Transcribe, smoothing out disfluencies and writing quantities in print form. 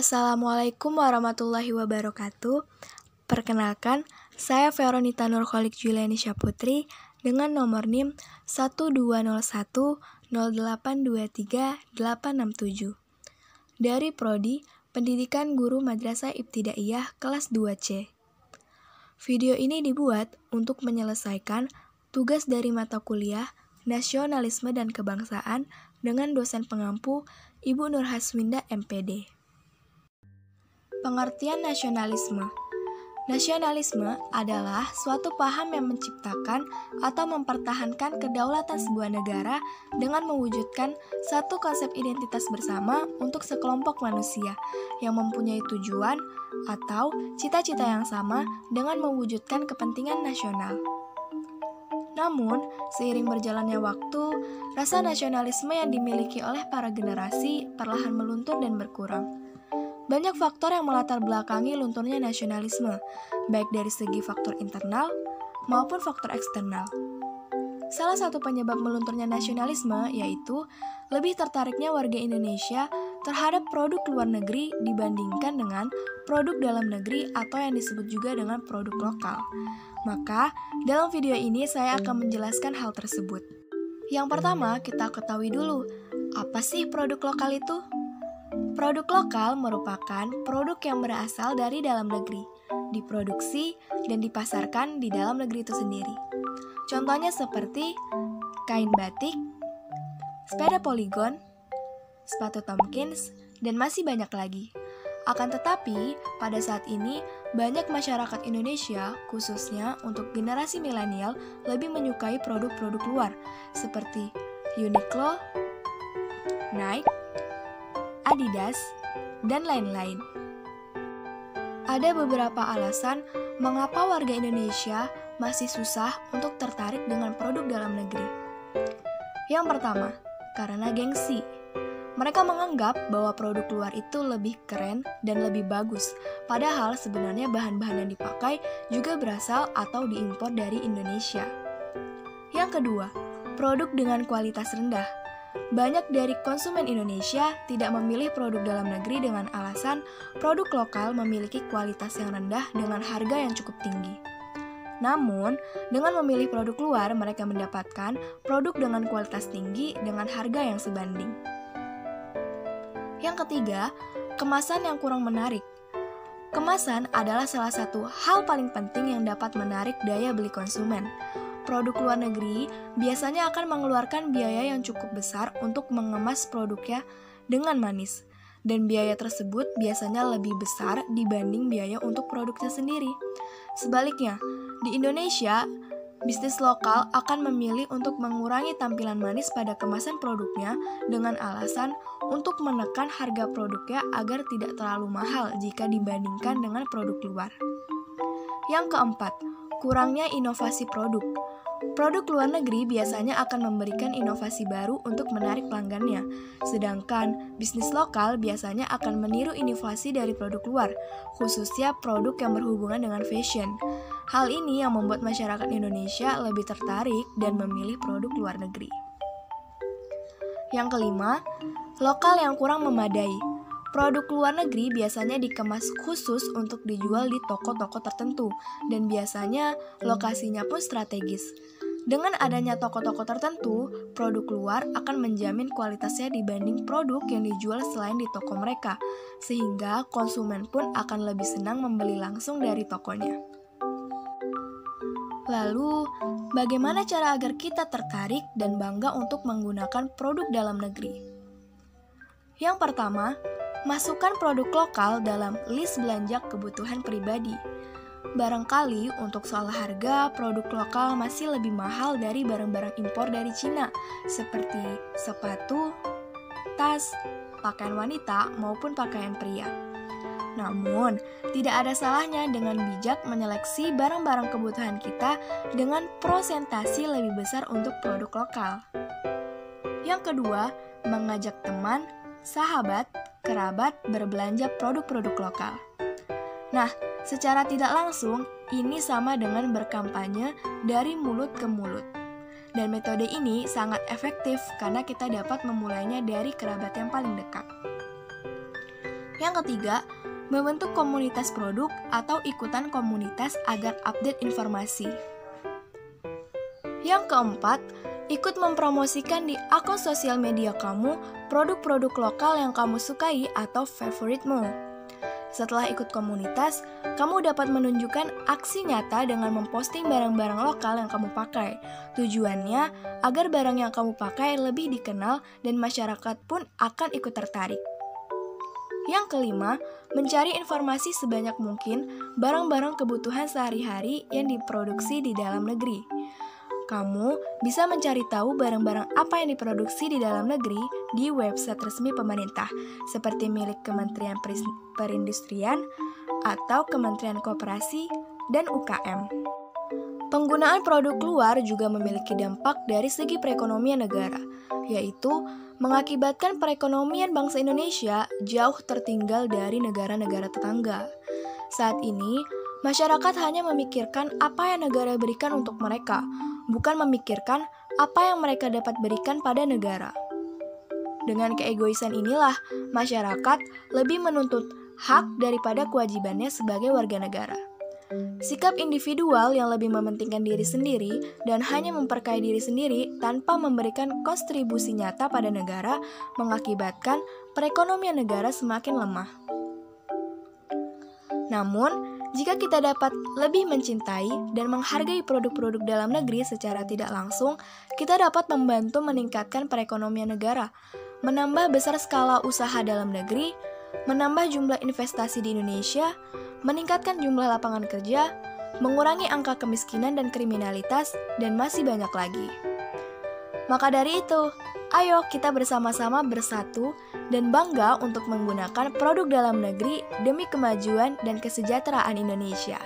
Assalamualaikum warahmatullahi wabarakatuh. Perkenalkan, saya Veronita Nurholik Juliani Syaputri dengan nomor NIM 12010823867 dari Prodi Pendidikan Guru Madrasah Ibtidaiyah kelas 2C. Video ini dibuat untuk menyelesaikan tugas dari mata kuliah Nasionalisme dan Kebangsaan dengan dosen pengampu Ibu Nur Haswinda MPD. Pengertian nasionalisme. Nasionalisme adalah suatu paham yang menciptakan atau mempertahankan kedaulatan sebuah negara dengan mewujudkan satu konsep identitas bersama untuk sekelompok manusia yang mempunyai tujuan atau cita-cita yang sama dengan mewujudkan kepentingan nasional. Namun, seiring berjalannya waktu, rasa nasionalisme yang dimiliki oleh para generasi perlahan meluntur dan berkurang. Banyak faktor yang melatar belakangi lunturnya nasionalisme, baik dari segi faktor internal maupun faktor eksternal. Salah satu penyebab melunturnya nasionalisme yaitu lebih tertariknya warga Indonesia terhadap produk luar negeri dibandingkan dengan produk dalam negeri atau yang disebut juga dengan produk lokal. Maka, dalam video ini saya akan menjelaskan hal tersebut. Yang pertama, kita ketahui dulu, apa sih produk lokal itu? Produk lokal merupakan produk yang berasal dari dalam negeri, diproduksi dan dipasarkan di dalam negeri itu sendiri. Contohnya seperti kain batik, sepeda Polygon, sepatu Tomkins, dan masih banyak lagi. Akan tetapi, pada saat ini, banyak masyarakat Indonesia, khususnya untuk generasi milenial, lebih menyukai produk-produk luar, seperti Uniqlo, Nike, Adidas, dan lain-lain. Ada beberapa alasan mengapa warga Indonesia masih susah untuk tertarik dengan produk dalam negeri. Yang pertama, karena gengsi. Mereka menganggap bahwa produk luar itu lebih keren dan lebih bagus, padahal sebenarnya bahan-bahan yang dipakai juga berasal atau diimpor dari Indonesia. Yang kedua, produk dengan kualitas rendah. Banyak dari konsumen Indonesia tidak memilih produk dalam negeri dengan alasan produk lokal memiliki kualitas yang rendah dengan harga yang cukup tinggi. Namun, dengan memilih produk luar, mereka mendapatkan produk dengan kualitas tinggi dengan harga yang sebanding. Yang ketiga, kemasan yang kurang menarik. Kemasan adalah salah satu hal paling penting yang dapat menarik daya beli konsumen. Produk luar negeri biasanya akan mengeluarkan biaya yang cukup besar untuk mengemas produknya dengan manis, dan biaya tersebut biasanya lebih besar dibanding biaya untuk produknya sendiri. Sebaliknya, di Indonesia, bisnis lokal akan memilih untuk mengurangi tampilan manis pada kemasan produknya dengan alasan untuk menekan harga produknya agar tidak terlalu mahal jika dibandingkan dengan produk luar. Yang keempat, kurangnya inovasi produk. Produk luar negeri biasanya akan memberikan inovasi baru untuk menarik pelanggannya, sedangkan bisnis lokal biasanya akan meniru inovasi dari produk luar, khususnya produk yang berhubungan dengan fashion. Hal ini yang membuat masyarakat Indonesia lebih tertarik dan memilih produk luar negeri. Yang kelima, lokal yang kurang memadai. Produk luar negeri biasanya dikemas khusus untuk dijual di toko-toko tertentu, dan biasanya lokasinya pun strategis. Dengan adanya toko-toko tertentu, produk luar akan menjamin kualitasnya dibanding produk yang dijual selain di toko mereka, sehingga konsumen pun akan lebih senang membeli langsung dari tokonya. Lalu, bagaimana cara agar kita tertarik dan bangga untuk menggunakan produk dalam negeri? Yang pertama, masukkan produk lokal dalam list belanja kebutuhan pribadi. Barangkali untuk soal harga, produk lokal masih lebih mahal dari barang-barang impor dari Cina, seperti sepatu, tas, pakaian wanita, maupun pakaian pria. Namun, tidak ada salahnya dengan bijak menyeleksi barang-barang kebutuhan kita dengan prosentasi lebih besar untuk produk lokal. Yang kedua, mengajak teman, sahabat, kerabat berbelanja produk-produk lokal. Nah, secara tidak langsung, ini sama dengan berkampanye dari mulut ke mulut. Dan metode ini sangat efektif karena kita dapat memulainya dari kerabat yang paling dekat. Yang ketiga, membentuk komunitas produk atau ikutan komunitas agar update informasi. Yang keempat, ikut mempromosikan di akun sosial media kamu produk-produk lokal yang kamu sukai atau favoritmu. Setelah ikut komunitas, kamu dapat menunjukkan aksi nyata dengan memposting barang-barang lokal yang kamu pakai. Tujuannya agar barang yang kamu pakai lebih dikenal dan masyarakat pun akan ikut tertarik. Yang kelima, mencari informasi sebanyak mungkin barang-barang kebutuhan sehari-hari yang diproduksi di dalam negeri. Kamu bisa mencari tahu barang-barang apa yang diproduksi di dalam negeri di website resmi pemerintah, seperti milik Kementerian Perindustrian atau Kementerian Koperasi dan UKM. Penggunaan produk luar juga memiliki dampak dari segi perekonomian negara, yaitu mengakibatkan perekonomian bangsa Indonesia jauh tertinggal dari negara-negara tetangga. Saat ini, masyarakat hanya memikirkan apa yang negara berikan untuk mereka, bukan memikirkan apa yang mereka dapat berikan pada negara. Dengan keegoisan inilah, masyarakat lebih menuntut hak daripada kewajibannya sebagai warga negara. Sikap individual yang lebih mementingkan diri sendiri dan hanya memperkaya diri sendiri tanpa memberikan kontribusi nyata pada negara mengakibatkan perekonomian negara semakin lemah. Namun, jika kita dapat lebih mencintai dan menghargai produk-produk dalam negeri secara tidak langsung, kita dapat membantu meningkatkan perekonomian negara, menambah besar skala usaha dalam negeri, menambah jumlah investasi di Indonesia, meningkatkan jumlah lapangan kerja, mengurangi angka kemiskinan dan kriminalitas, dan masih banyak lagi. Maka dari itu, ayo kita bersama-sama bersatu dan bangga untuk menggunakan produk dalam negeri demi kemajuan dan kesejahteraan Indonesia.